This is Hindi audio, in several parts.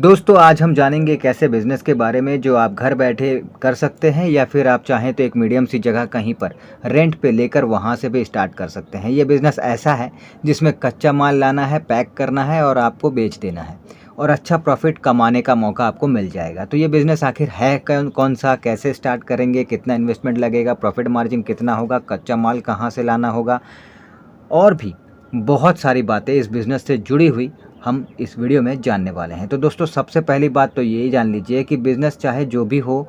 दोस्तों आज हम जानेंगे एक ऐसे बिज़नेस के बारे में जो आप घर बैठे कर सकते हैं या फिर आप चाहें तो एक मीडियम सी जगह कहीं पर रेंट पे लेकर वहाँ से भी स्टार्ट कर सकते हैं। ये बिज़नेस ऐसा है जिसमें कच्चा माल लाना है, पैक करना है और आपको बेच देना है और अच्छा प्रॉफिट कमाने का मौका आपको मिल जाएगा। तो ये बिज़नेस आखिर है कौन सा, कैसे स्टार्ट करेंगे, कितना इन्वेस्टमेंट लगेगा, प्रॉफिट मार्जिन कितना होगा, कच्चा माल कहाँ से लाना होगा और भी बहुत सारी बातें इस बिज़नेस से जुड़ी हुई हम इस वीडियो में जानने वाले हैं। तो दोस्तों सबसे पहली बात तो यही जान लीजिए कि बिज़नेस चाहे जो भी हो,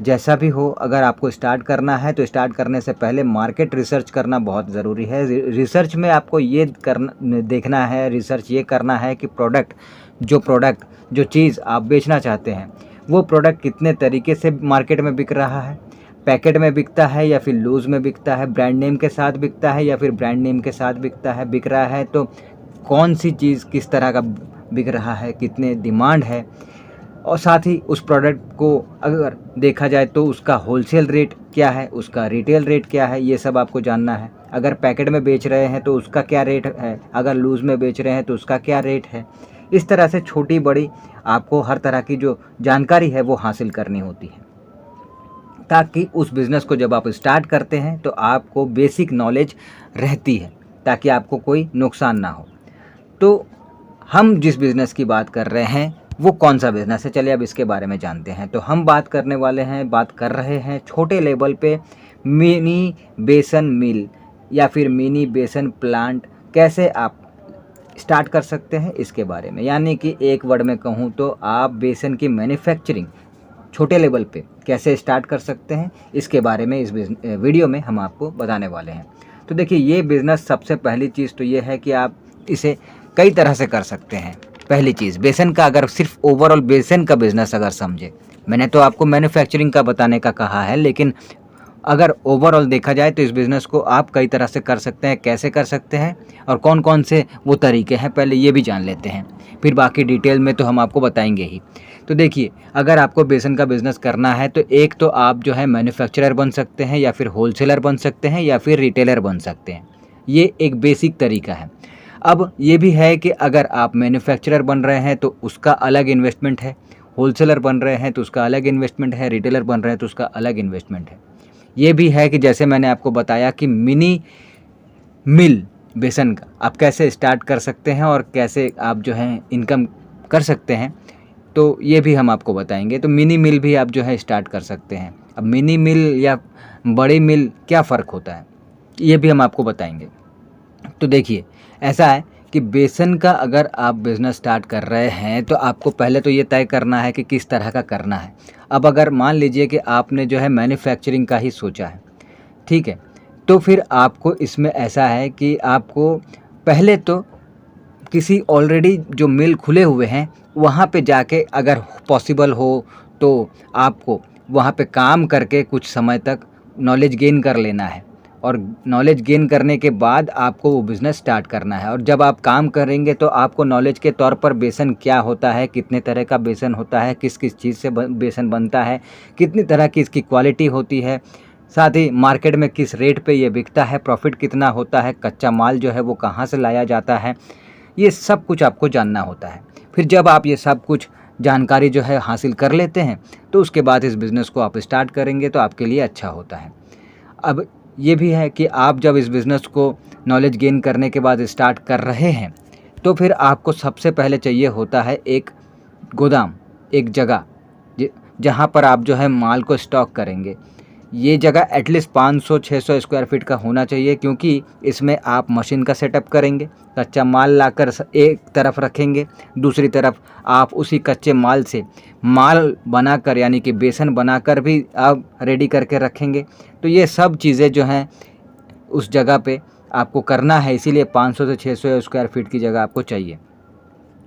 जैसा भी हो, अगर आपको स्टार्ट करना है तो स्टार्ट करने से पहले मार्केट रिसर्च करना बहुत ज़रूरी है। रिसर्च में आपको ये करना देखना है, रिसर्च ये करना है कि प्रोडक्ट जो चीज़ आप बेचना चाहते हैं वो प्रोडक्ट कितने तरीके से मार्केट में बिक रहा है, पैकेट में बिकता है या फिर लूज़ में बिकता है, ब्रांड नेम के साथ बिकता है या फिर ब्रांड नेम के साथ बिक रहा है, तो कौन सी चीज़ किस तरह का बिक रहा है, कितने डिमांड है और साथ ही उस प्रोडक्ट को अगर देखा जाए तो उसका होलसेल रेट क्या है, उसका रिटेल रेट क्या है, ये सब आपको जानना है। अगर पैकेट में बेच रहे हैं तो उसका क्या रेट है, अगर लूज़ में बेच रहे हैं तो उसका क्या रेट है। इस तरह से छोटी बड़ी आपको हर तरह की जो जानकारी है वो हासिल करनी होती है, ताकि उस बिज़नेस को जब आप स्टार्ट करते हैं तो आपको बेसिक नॉलेज रहती है, ताकि आपको कोई नुकसान ना हो। तो हम जिस बिज़नेस की बात कर रहे हैं वो कौन सा बिज़नेस है, चलिए अब इसके बारे में जानते हैं। तो हम बात कर रहे हैं छोटे लेवल पे मिनी बेसन मिल या फिर मिनी बेसन प्लांट कैसे आप स्टार्ट कर सकते हैं इसके बारे में। यानी कि एक वर्ड में कहूँ तो आप बेसन की मैन्युफैक्चरिंग छोटे लेवल पे कैसे स्टार्ट कर सकते हैं, इसके बारे में इस वीडियो में हम आपको बताने वाले हैं। तो देखिए, ये बिज़नेस सबसे पहली चीज़ तो ये है कि आप इसे कई तरह से कर सकते हैं। पहली चीज़, बेसन का अगर सिर्फ ओवरऑल बेसन का बिज़नेस अगर समझे, मैंने तो आपको मैन्युफैक्चरिंग का बताने का कहा है, लेकिन अगर ओवरऑल देखा जाए तो इस बिज़नेस को आप कई तरह से कर सकते हैं। कैसे कर सकते हैं और कौन कौन से वो तरीके हैं, पहले ये भी जान लेते हैं, फिर बाकी डिटेल में तो हम आपको बताएंगे ही। तो देखिए, अगर आपको बेसन का बिज़नेस करना है तो एक तो आप जो है मैन्युफैक्चरर बन सकते हैं या फिर होलसेलर बन सकते हैं या फिर रिटेलर बन सकते हैं। ये एक बेसिक तरीका है। अब ये भी है कि अगर आप मैन्युफैक्चरर बन रहे हैं तो उसका अलग इन्वेस्टमेंट है, होलसेलर बन रहे हैं तो उसका अलग इन्वेस्टमेंट है, रिटेलर बन रहे हैं तो उसका अलग इन्वेस्टमेंट है। ये भी है कि जैसे मैंने आपको बताया कि मिनी मिल बेसन का आप कैसे स्टार्ट कर सकते हैं और कैसे आप जो है इनकम कर सकते हैं, तो ये भी हम आपको बताएंगे। तो मिनी मिल भी आप जो है स्टार्ट कर सकते हैं। अब मिनी मिल या बड़ी मिल क्या फ़र्क होता है, ये भी हम आपको बताएंगे। तो देखिए, ऐसा है कि बेसन का अगर आप बिज़नेस स्टार्ट कर रहे हैं तो आपको पहले तो ये तय करना है कि किस तरह का करना है। अब अगर मान लीजिए कि आपने जो है मैन्युफैक्चरिंग का ही सोचा है, ठीक है, तो फिर आपको इसमें ऐसा है कि आपको पहले तो किसी ऑलरेडी जो मिल खुले हुए हैं वहाँ पे जाके अगर पॉसिबल हो तो आपको वहाँ पे काम करके कुछ समय तक नॉलेज गेन कर लेना है और नॉलेज गेन करने के बाद आपको वो बिज़नेस स्टार्ट करना है। और जब आप काम करेंगे तो आपको नॉलेज के तौर पर बेसन क्या होता है, कितने तरह का बेसन होता है, किस किस चीज़ से बेसन बनता है, कितनी तरह की इसकी क्वालिटी होती है, साथ ही मार्केट में किस रेट पे ये बिकता है, प्रॉफिट कितना होता है, कच्चा माल जो है वो कहाँ से लाया जाता है, ये सब कुछ आपको जानना होता है। फिर जब आप ये सब कुछ जानकारी जो है हासिल कर लेते हैं तो उसके बाद इस बिज़नेस को आप स्टार्ट करेंगे तो आपके लिए अच्छा होता है। अब ये भी है कि आप जब इस बिज़नेस को नॉलेज गेन करने के बाद स्टार्ट कर रहे हैं तो फिर आपको सबसे पहले चाहिए होता है एक गोदाम, एक जगह जहाँ पर आप जो है माल को स्टॉक करेंगे। ये जगह एटलीस्ट 500-600 स्क्वायर फीट का होना चाहिए, क्योंकि इसमें आप मशीन का सेटअप करेंगे, कच्चा माल लाकर एक तरफ रखेंगे, दूसरी तरफ आप उसी कच्चे माल से माल बनाकर यानी कि बेसन बनाकर भी आप रेडी करके रखेंगे। तो ये सब चीज़ें जो हैं उस जगह पे आपको करना है, इसीलिए 500 से 600 स्क्वायर फीट की जगह आपको चाहिए।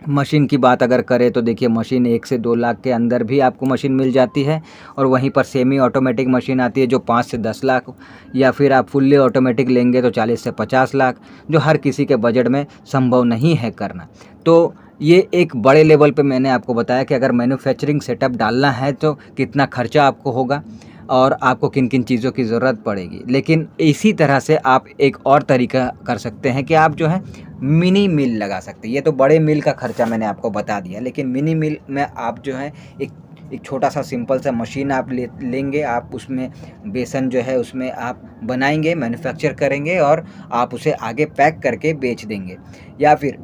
मशीन की बात अगर करें तो देखिए, मशीन 1 से 2 लाख के अंदर भी आपको मशीन मिल जाती है और वहीं पर सेमी ऑटोमेटिक मशीन आती है जो 5 से 10 लाख, या फिर आप फुल्ली ऑटोमेटिक लेंगे तो 40 से 50 लाख, जो हर किसी के बजट में संभव नहीं है करना। तो ये एक बड़े लेवल पे मैंने आपको बताया कि अगर मैन्युफैक्चरिंग सेटअप डालना है तो कितना खर्चा आपको होगा। और आपको किन किन चीज़ों की ज़रूरत पड़ेगी। लेकिन इसी तरह से आप एक और तरीका कर सकते हैं कि आप जो है मिनी मिल लगा सकते हैं। ये तो बड़े मिल का खर्चा मैंने आपको बता दिया, लेकिन मिनी मिल में आप जो है एक एक छोटा-सा सिंपल सा मशीन आप लेंगे, आप उसमें बेसन जो है उसमें आप बनाएँगे, मैन्युफैक्चर करेंगे और आप उसे आगे पैक करके बेच देंगे। या फिर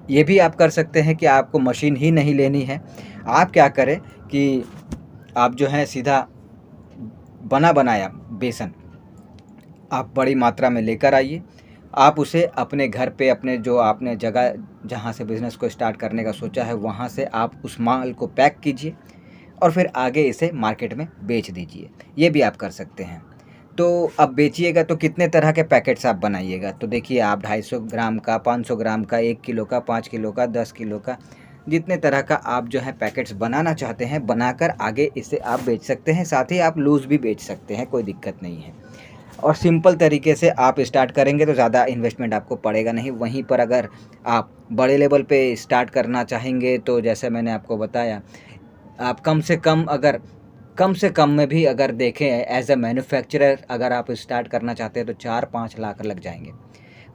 ये भी आप कर सकते हैं कि आपको मशीन ही नहीं लेनी है, आप क्या करें कि आप जो है सीधा बना बनाया बेसन आप बड़ी मात्रा में लेकर आइए। आप उसे अपने घर पे, अपने जो आपने जगह जहाँ से बिज़नेस को स्टार्ट करने का सोचा है, वहाँ से आप उस माल को पैक कीजिए और फिर आगे इसे मार्केट में बेच दीजिए। ये भी आप कर सकते हैं। तो अब बेचिएगा तो कितने तरह के पैकेट्स आप बनाइएगा? तो देखिए, आप 250 ग्राम का, 500 ग्राम का, 1 किलो का, 5 किलो का, 10 किलो का, जितने तरह का आप जो है पैकेट्स बनाना चाहते हैं, बनाकर आगे इसे आप बेच सकते हैं। साथ ही आप लूज़ भी बेच सकते हैं, कोई दिक्कत नहीं है। और सिंपल तरीके से आप स्टार्ट करेंगे तो ज़्यादा इन्वेस्टमेंट आपको पड़ेगा नहीं। वहीं पर अगर आप बड़े लेवल पे स्टार्ट करना चाहेंगे तो जैसे मैंने आपको बताया, आप कम से कम में भी अगर देखें एज़ अ मैन्युफैक्चरर अगर आप स्टार्ट करना चाहते हैं तो 4-5 लाख लग जाएँगे।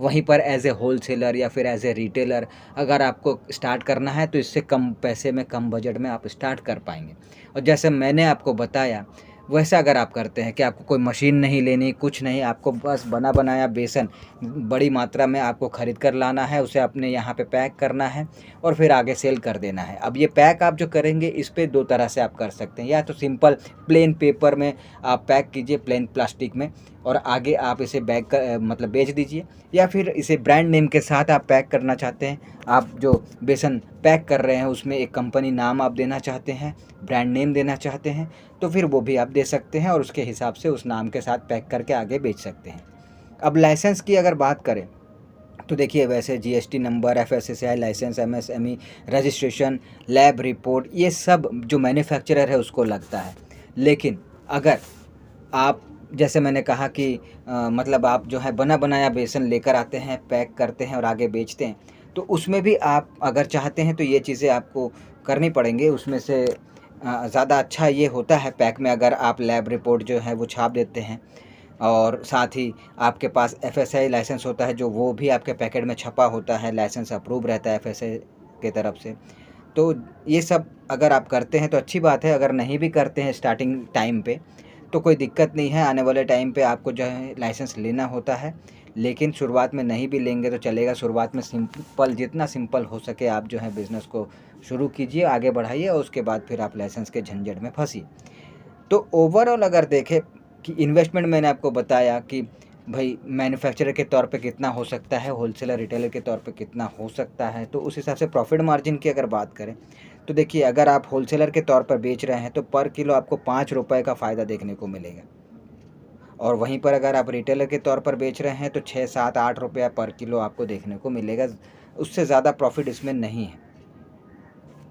वहीं पर एज़ ए होलसेलर या फिर एज़ ए रिटेलर अगर आपको स्टार्ट करना है तो इससे कम पैसे में, कम बजट में आप स्टार्ट कर पाएँगे। और जैसे मैंने आपको बताया, वैसा अगर आप करते हैं कि आपको कोई मशीन नहीं लेनी, कुछ नहीं, आपको बस बना बनाया बेसन बड़ी मात्रा में आपको ख़रीद कर लाना है, उसे अपने यहाँ पे पैक करना है और फिर आगे सेल कर देना है। अब ये पैक आप जो करेंगे, इस पे 2 तरह से आप कर सकते हैं। या तो सिंपल प्लेन पेपर में आप पैक कीजिए, प्लेन प्लास्टिक में, और आगे आप इसे मतलब बेच दीजिए। या फिर इसे ब्रांड नेम के साथ आप पैक करना चाहते हैं, आप जो बेसन पैक कर रहे हैं उसमें एक कंपनी नाम आप देना चाहते हैं, ब्रांड नेम देना चाहते हैं, तो फिर वो भी आप दे सकते हैं और उसके हिसाब से उस नाम के साथ पैक करके आगे बेच सकते हैं। अब लाइसेंस की अगर बात करें तो देखिए, वैसे GST number, FSSI license, MSME registration, lab report, ये सब जो मैन्युफैक्चरर है उसको लगता है। लेकिन अगर आप, जैसे मैंने कहा कि मतलब आप जो है बना बनाया बेसन लेकर आते हैं, पैक करते हैं और आगे बेचते हैं, तो उसमें भी आप अगर चाहते हैं तो ये चीज़ें आपको करनी पड़ेंगी। उसमें से ज़्यादा अच्छा ये होता है पैक में, अगर आप लैब रिपोर्ट जो है वो छाप देते हैं और साथ ही आपके पास एफएसआई लाइसेंस होता है, जो वो भी आपके पैकेट में छपा होता है, लाइसेंस अप्रूव रहता है एफएसआई की तरफ से। तो ये सब अगर आप करते हैं तो अच्छी बात है, अगर नहीं भी करते हैं स्टार्टिंग टाइम पे तो कोई दिक्कत नहीं है। आने वाले टाइम पे आपको जो है लाइसेंस लेना होता है, लेकिन शुरुआत में नहीं भी लेंगे तो चलेगा। शुरुआत में सिंपल, जितना सिंपल हो सके आप जो है बिज़नेस को शुरू कीजिए, आगे बढ़ाइए और उसके बाद फिर आप लाइसेंस के झंझट में फँसिए। तो ओवरऑल अगर देखें कि इन्वेस्टमेंट, मैंने आपको बताया कि भाई मैन्युफैक्चरर के तौर पे कितना हो सकता है, होलसेलर रिटेलर के तौर पे कितना हो सकता है, तो उस हिसाब से प्रॉफिट मार्जिन की अगर बात करें तो देखिए, अगर आप होलसेलर के तौर पर बेच रहे हैं तो पर किलो आपको 5 रुपए का फ़ायदा देखने को मिलेगा। और वहीं पर अगर आप रिटेलर के तौर पर बेच रहे हैं तो 6, 7, 8 रुपया पर किलो आपको देखने को मिलेगा। उससे ज़्यादा प्रॉफिट इसमें नहीं है।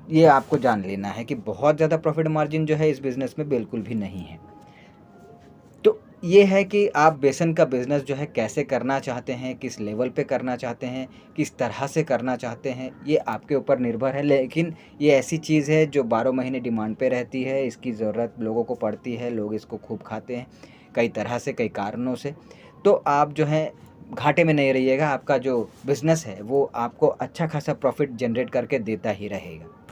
ये आपको जान लेना है कि बहुत ज़्यादा प्रॉफिट मार्जिन जो है इस बिज़नेस में बिल्कुल भी नहीं है। तो ये है कि आप बेसन का बिज़नेस जो है कैसे करना चाहते हैं, किस लेवल पे करना चाहते हैं, किस तरह से करना चाहते हैं, ये आपके ऊपर निर्भर है। लेकिन ये ऐसी चीज़ है जो 12 महीने डिमांड पे रहती है, इसकी ज़रूरत लोगों को पड़ती है, लोग इसको खूब खाते हैं कई तरह से, कई कारणों से। तो आप जो है घाटे में नहीं रहिएगा, आपका जो बिज़नेस है वो आपको अच्छा खासा प्रॉफिट जनरेट करके देता ही रहेगा।